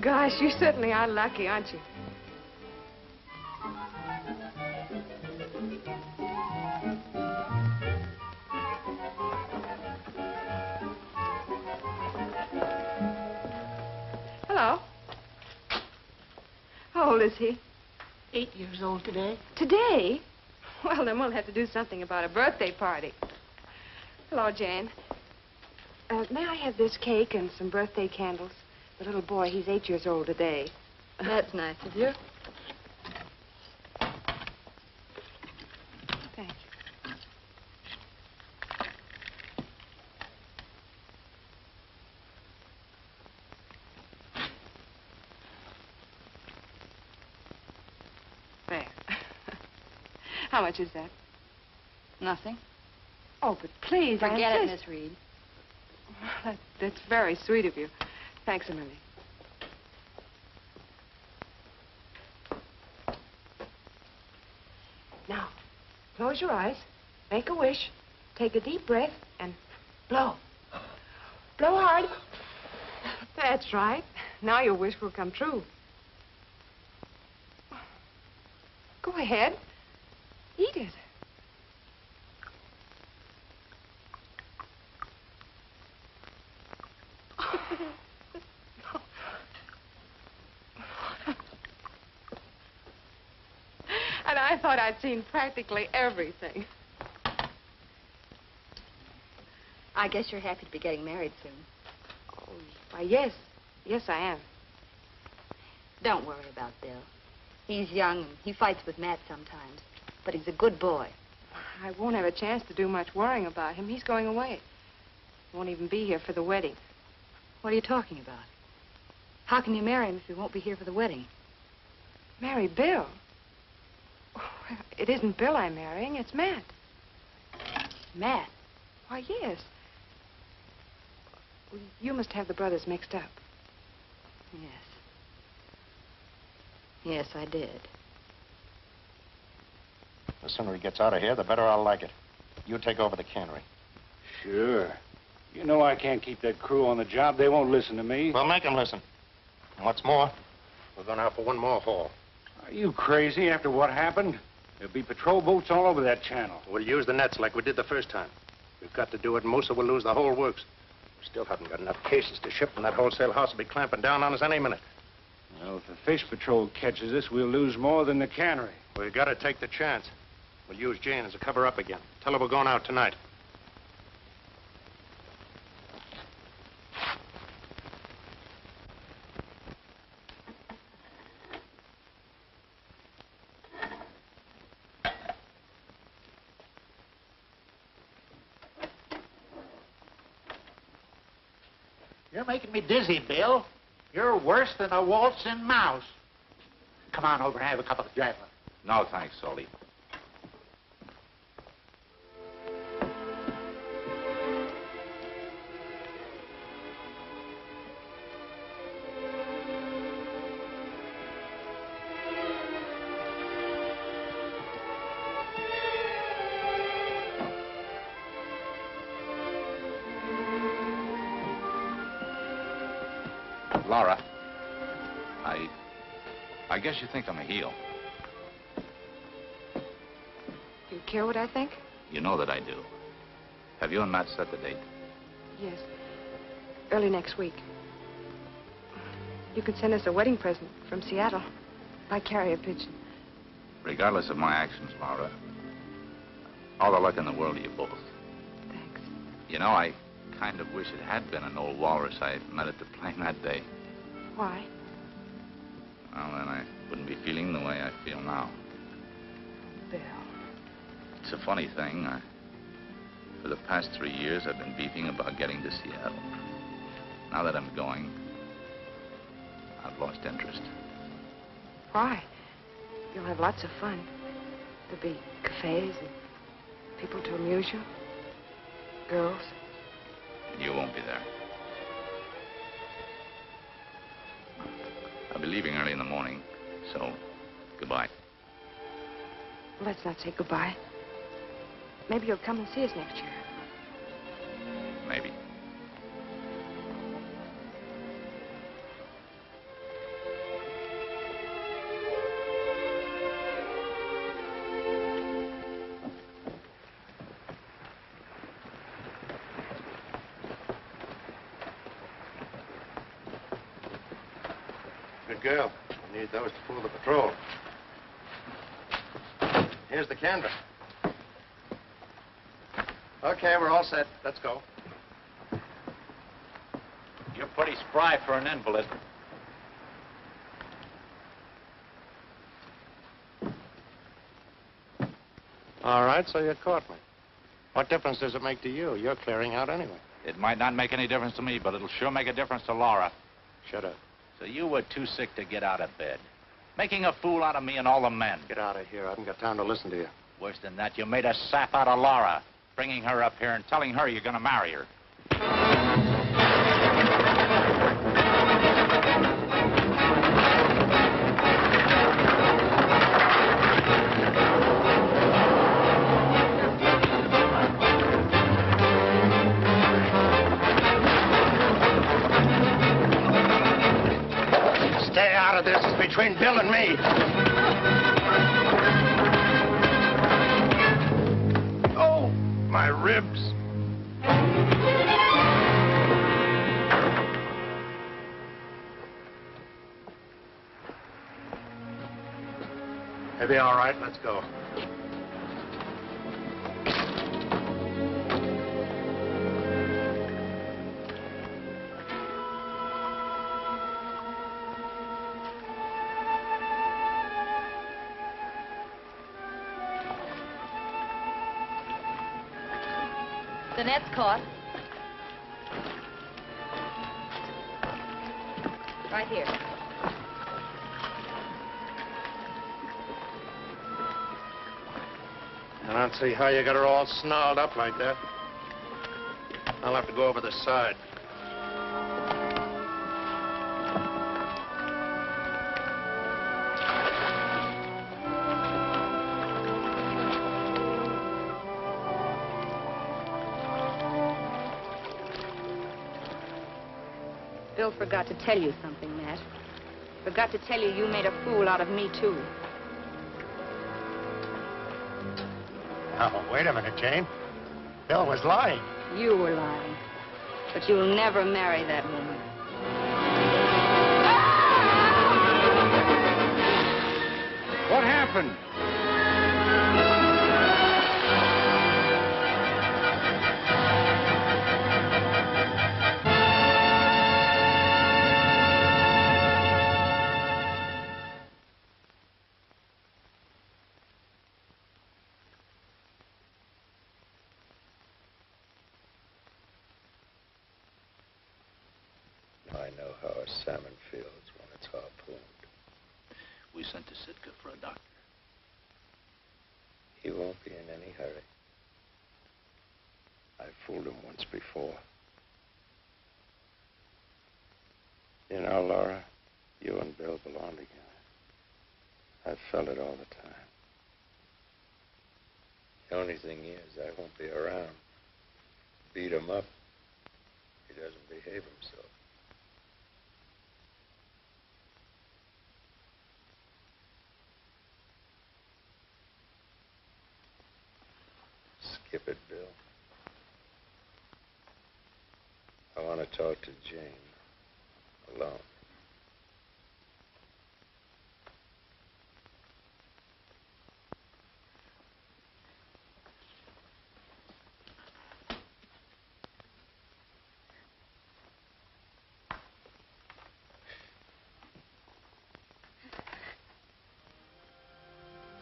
gosh, you certainly are lucky, aren't you? Hello. How old is he? 8 years old today. Today? Well, then we'll have to do something about a birthday party. Hello, Jane. May I have this cake and some birthday candles? The little boy, he's 8 years old today. That's nice of you. Thanks. There. How much is that? Nothing. Oh, but please, I Forget it, insist. Miss Reed. That's very sweet of you. Thanks a million. Now, close your eyes, make a wish, take a deep breath, and blow. Blow hard. That's right. Now your wish will come true. Go ahead. Eat it. And I thought I'd seen practically everything. I guess you're happy to be getting married soon. Oh, why, yes. Yes, I am. Don't worry about Bill. He's young and he fights with Matt sometimes, but he's a good boy. I won't have a chance to do much worrying about him. He's going away. Won't even be here for the wedding. What are you talking about? How can you marry him if he won't be here for the wedding? Marry Bill? Oh, well, it isn't Bill I'm marrying, it's Matt. Matt? Why, yes. Well, you must have the brothers mixed up. Yes. Yes, I did. The sooner he gets out of here, the better I'll like it. You take over the cannery. Sure. You know I can't keep that crew on the job. They won't listen to me. Well, make them listen. And what's more, we're going out for one more haul. Are you crazy after what happened? There'll be patrol boats all over that channel. We'll use the nets like we did the first time. We've got to do it, Moose, or we'll lose the whole works. We still haven't got enough cases to ship, and that wholesale house will be clamping down on us any minute. Well, if the fish patrol catches us, we'll lose more than the cannery. We've got to take the chance. We'll use Jane as a cover-up again. Tell her we're going out tonight. You're making me dizzy, Bill. You're worse than a waltzing mouse. Come on over and have a cup of Java. No, thanks, Salty. Laura, I guess you think I'm a heel. You care what I think? You know that I do. Have you and Matt set the date? Yes. Early next week. You could send us a wedding present from Seattle by carrier pigeon. Regardless of my actions, Laura, all the luck in the world to you both. Thanks. You know, I kind of wish it had been an old walrus I met at the plane that day. Why? Well, then I wouldn't be feeling the way I feel now. Bill. It's a funny thing. For the past 3 years, I've been beefing about getting to Seattle. Now that I'm going, I've lost interest. Why? You'll have lots of fun. There'll be cafes and people to amuse you. Girls. You won't be there. I'll be leaving early in the morning, so goodbye. Let's not say goodbye. Maybe you'll come and see us next year. Maybe. Good girl. We need those to fool the patrol. Here's the canvas. Okay, we're all set. Let's go. You're pretty spry for an invalid. All right, so you caught me. What difference does it make to you? You're clearing out anyway. It might not make any difference to me, but it'll sure make a difference to Laura. Shut up. So you were too sick to get out of bed. Making a fool out of me and all the men. Get out of here. I haven't got time to listen to you. Worse than that, you made a sap out of Laura, bringing her up here and telling her you're going to marry her. Stay out of this. It's between Bill and me. Oh, my ribs. He'll be all right. Let's go. The net's caught. Right here. I don't see how you got her all snarled up like that. I'll have to go over the side. Bill forgot to tell you something, Matt. Forgot to tell you you made a fool out of me, too. Oh, wait a minute, Jane. Bill was lying. You were lying. But you'll never marry that woman. What happened? I know how a salmon feels when it's harpooned. We sent to Sitka for a doctor. He won't be in any hurry. I fooled him once before. You know, Laura, you and Bill belong together. I've felt it all the time. The only thing is, I won't be around. Beat him up. He doesn't behave himself. Skip it, Bill. I want to talk to Jane alone.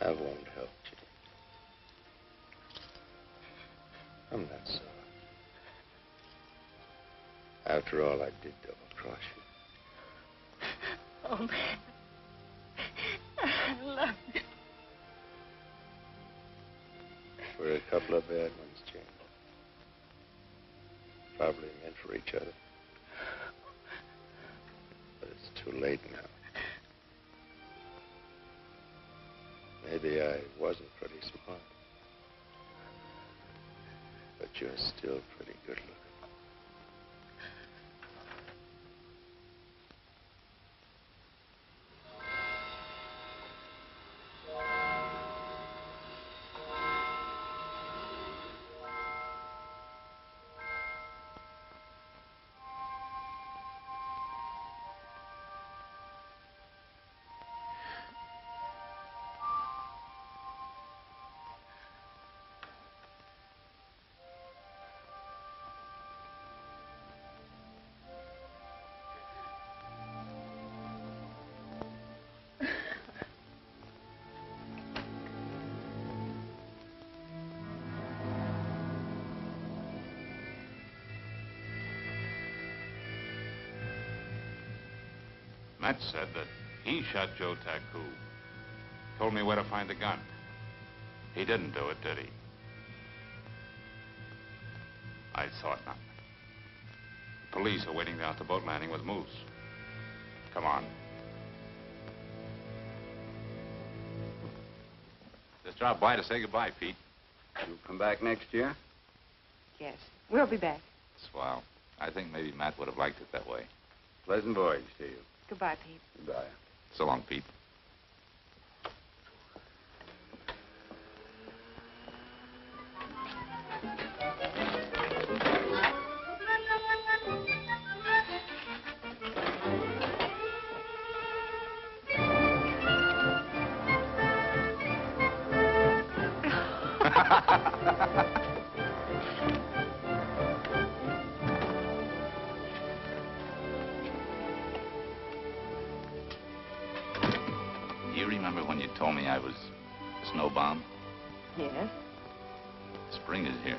I won't help you. I'm not sorry. After all, I did double-cross you. Oh, man. I love you. We're a couple of bad ones, Jane. Probably meant for each other. But it's too late now. Maybe I wasn't pretty smart. But you're still pretty good looking. Matt said that he shot Joe Taku. Told me where to find the gun. He didn't do it, did he? I thought not. The police are waiting down at the boat landing with Moose. Come on. Just drop by to say goodbye, Pete. You'll come back next year? Yes, we'll be back. Swell. I think maybe Matt would have liked it that way. Pleasant voyage to you. Goodbye, Pete. Goodbye. So long, Pete. You remember when you told me I was a snow bomb? Yes? Spring is here.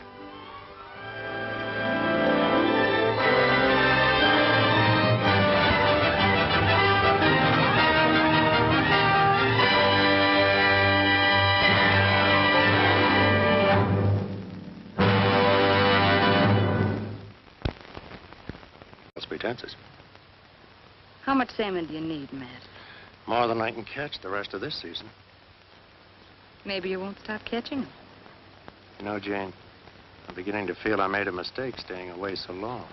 What's pretenses? How much salmon do you need, Matt? More than I can catch the rest of this season. Maybe you won't stop catching them. You know, Jane, I'm beginning to feel I made a mistake staying away so long.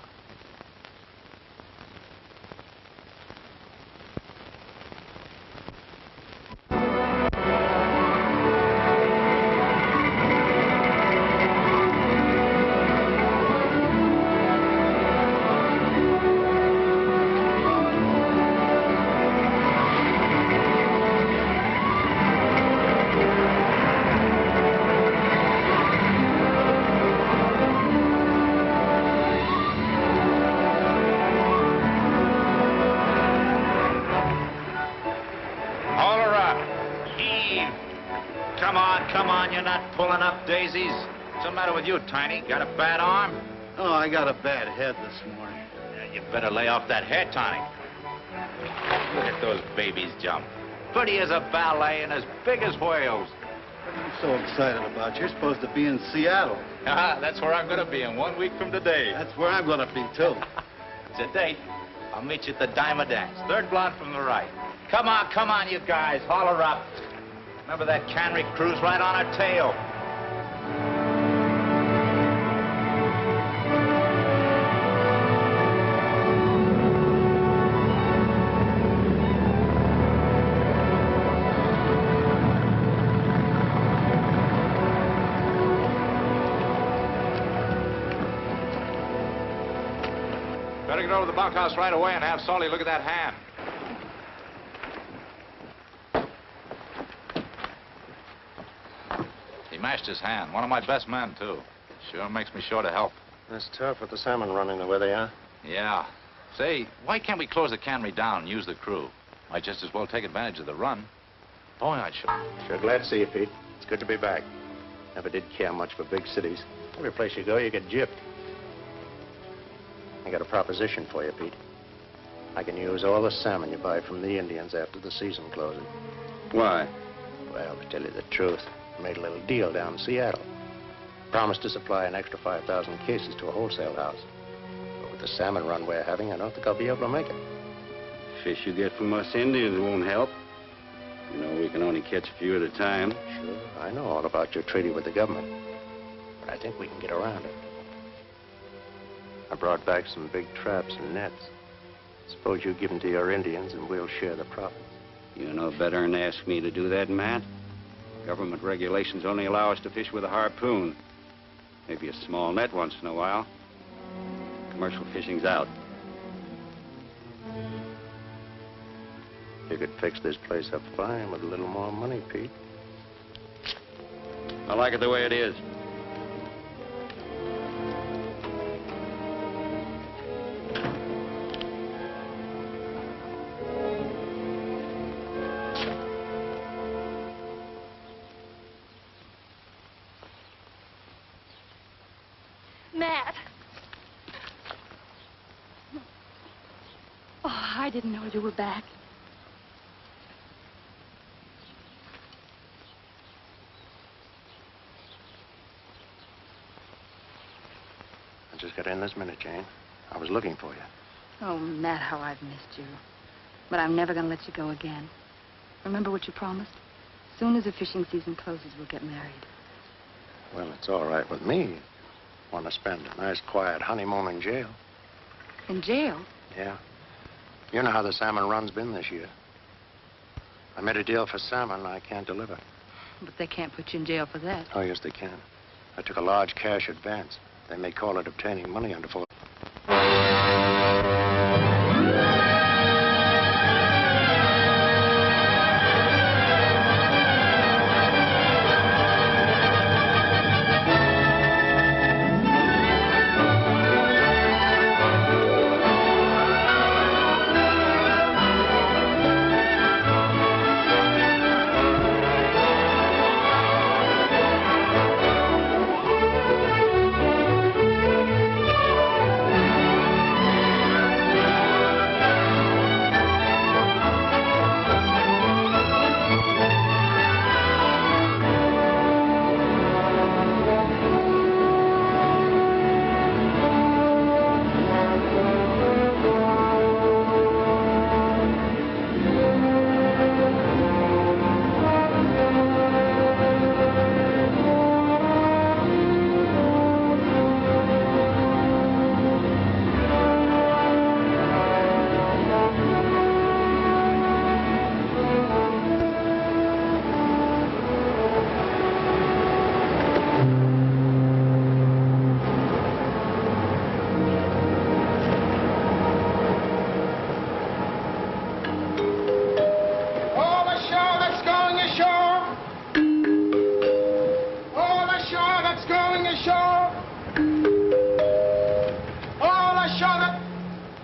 Daisies. What's the matter with you, Tiny? Got a bad arm? Oh, I got a bad head this morning. Yeah, you better lay off that head, Tiny. Look at those babies jump. Pretty as a ballet and as big as whales. What are you so excited about? You're supposed to be in Seattle. That's where I'm going to be in 1 week from today. That's where I'm going to be, too. It's a date. I'll meet you at the Diamond Dance. Third blonde from the right. Come on, you guys. Holler up. Remember that cannery cruise right on our tail? Better get over to the bunkhouse right away and have Salty look at that hand. He mashed his hand. One of my best men, too. Sure makes me sure to help. It's tough with the salmon running the way they are. Yeah. Say, why can't we close the cannery down and use the crew? Might just as well take advantage of the run. Boy, I'd Sure glad to see you, Pete. It's good to be back. Never did care much for big cities. Every place you go, you get gypped. I got a proposition for you, Pete. I can use all the salmon you buy from the Indians after the season closes. Why? Well, to tell you the truth, I made a little deal down in Seattle. Promised to supply an extra 5,000 cases to a wholesale house. But with the salmon run we're having, I don't think I'll be able to make it. Fish you get from us Indians won't help. You know, we can only catch a few at a time. Sure, I know all about your treaty with the government. But I think we can get around it. I brought back some big traps and nets. Suppose you give them to your Indians and we'll share the profits. You know better than to ask me to do that, Matt. Government regulations only allow us to fish with a harpoon. Maybe a small net once in a while. Commercial fishing's out. You could fix this place up fine with a little more money, Pete. I like it the way it is. Matt. Oh, I didn't know you were back. just got in this minute, Jane. I was looking for you. Oh, Matt, how I've missed you. But I'm never going to let you go again. Remember what you promised? Soon as the fishing season closes, we'll get married. Well, it's all right with me. Want to spend a nice, quiet honeymoon in jail. In jail? Yeah. You know how the salmon run's been this year. I made a deal for salmon I can't deliver. But they can't put you in jail for that. Oh, yes, they can. I took a large cash advance. They may call it obtaining money under full.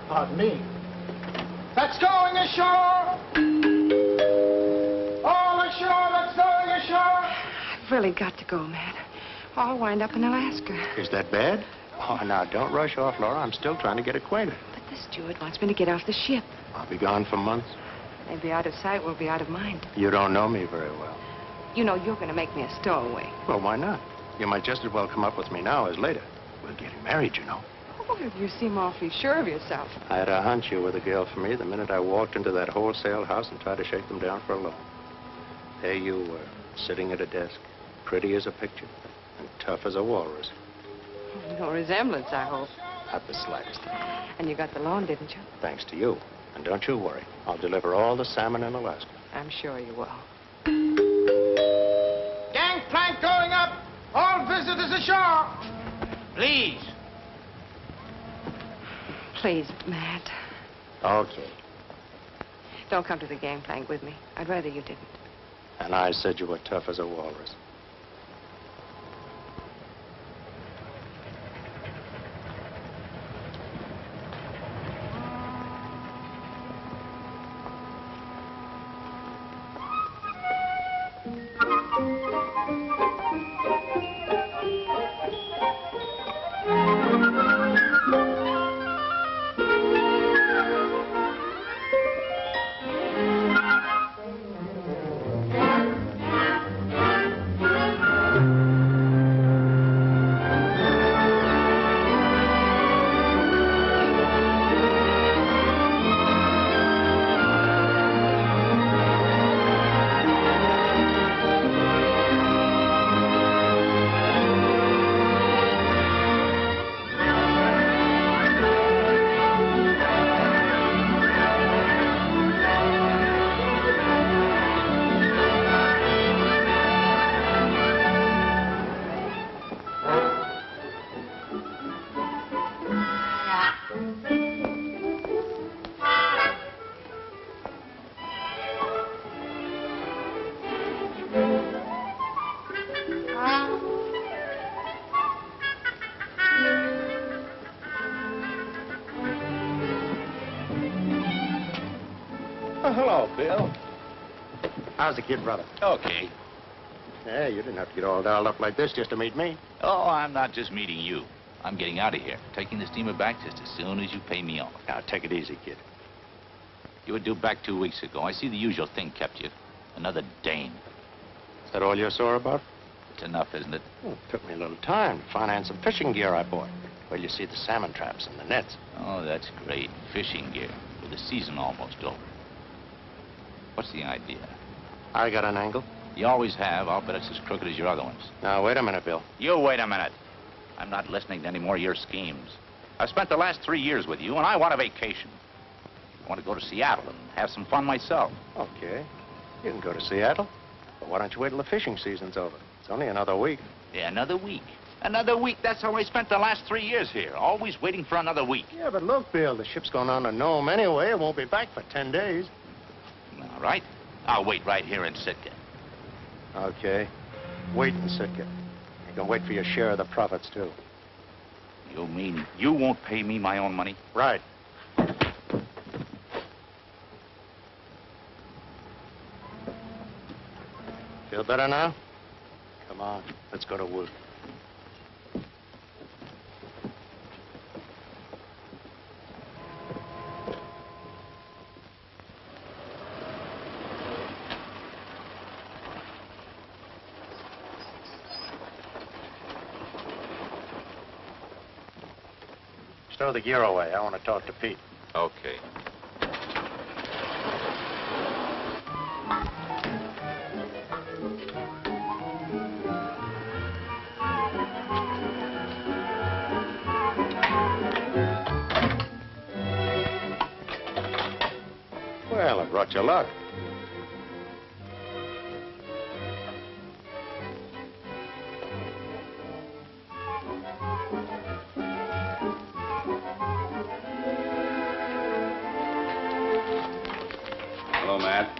Pardon me. That's going ashore! All ashore, that's going ashore! I've really got to go, Matt. I'll wind up in Alaska. Is that bad? Oh, now, don't rush off, Laura. I'm still trying to get acquainted. But the steward wants me to get off the ship. I'll be gone for months. Maybe out of sight, we'll be out of mind. You don't know me very well. You know you're going to make me a stowaway. Well, why not? You might just as well come up with me now as later. We're getting married, you know. Oh, you seem awfully sure of yourself. I had a hunch you were the girl for me the minute I walked into that wholesale house and tried to shake them down for a loan. There you were, sitting at a desk, pretty as a picture and tough as a walrus. No resemblance, I hope. Not the slightest. And you got the loan, didn't you? Thanks to you. And don't you worry. I'll deliver all the salmon in Alaska. I'm sure you will. Gangplank going up! All visitors ashore! Please. Please, Matt. Okay. Don't come to the gangplank with me. I'd rather you didn't. And I said you were tough as a walrus. Oh, hello, Bill. How's the kid, brother? Okay. Yeah, you didn't have to get all dolled up like this just to meet me. Oh, I'm not just meeting you. I'm getting out of here. Taking the steamer back just as soon as you pay me off. Now, take it easy, kid. You were due back 2 weeks ago. I see the usual thing kept you. Another Dane. Is that all you're sore about? It's enough, isn't it? Well, it took me a little time to finance some fishing gear I bought. Well, you see the salmon traps and the nets. Oh, that's great. Fishing gear, with the season almost over. What's the idea? I got an angle. You always have. I'll bet it's as crooked as your other ones. Now, wait a minute, Bill. You wait a minute. I'm not listening to any more of your schemes. I've spent the last 3 years with you, and I want a vacation. I want to go to Seattle and have some fun myself. Okay. You can go to Seattle. But why don't you wait till the fishing season's over? It's only another week. Yeah, another week. Another week. That's how I spent the last 3 years here. Always waiting for another week. Yeah, but look, Bill, the ship's going on to Nome anyway. It won't be back for 10 days. All right. I'll wait right here in Sitka. Okay. Wait in Sitka. You can wait for your share of the profits, too. You mean you won't pay me my own money? Right. Feel better now? Come on, let's go to work. Stow the gear away. I want to talk to Pete. Okay. Well, it brought you luck. Hello, Matt.